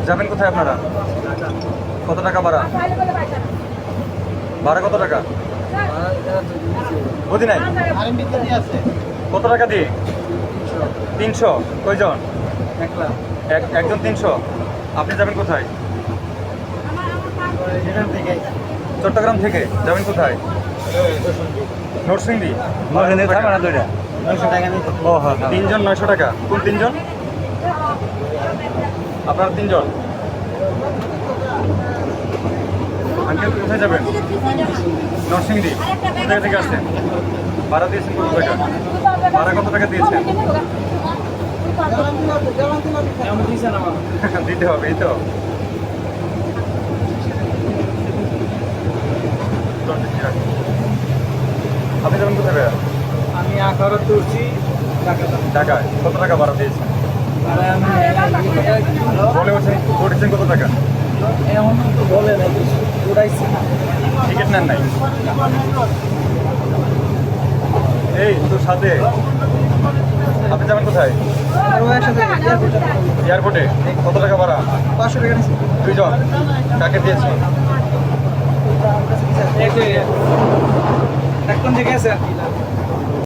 যাবেন কোথায় আপনারা? কত টাকা ভাড়া? ভাড়া কত টাকা? বুঝি নাই। কত টাকা দিয়ে? 300। কয়জন? একজন 300। আপনি যাবেন কোথায়? চট্টগ্রাম থেকে যাবেন কোথায়? নরসিংদী। ও হ্যাঁ, 3 জন 900 টাকা। কোন 3 জন? আপনার 3 জন। আঙ্কেল কোথায় যাবেন? নরসিংদী। কোথায় থেকে আসছেন? ভাড়া দিয়েছেন কত টাকা? ভাড়া কত টাকা দিয়েছেন? দিতে হবে, এই তো। আপনি যাবেন কোথায় ভাইয়া? আমি আখাউড়া তুলছি ঢাকায়। কত টাকা ভাড়া দিয়েছেন? বলে উঠেছেন কত টাকা? এমন তো বলে না, উড়াইছি না। টিকিট নেন নাই? এই তোর সাথে আপনি যাবেন কোথায়? এয়ারপোর্টে। কত টাকা ভাড়া? 500 টাকা নিচ্ছি। 2 জন। কাকে দিয়েছেন? এক কোন জায়গায় আছে?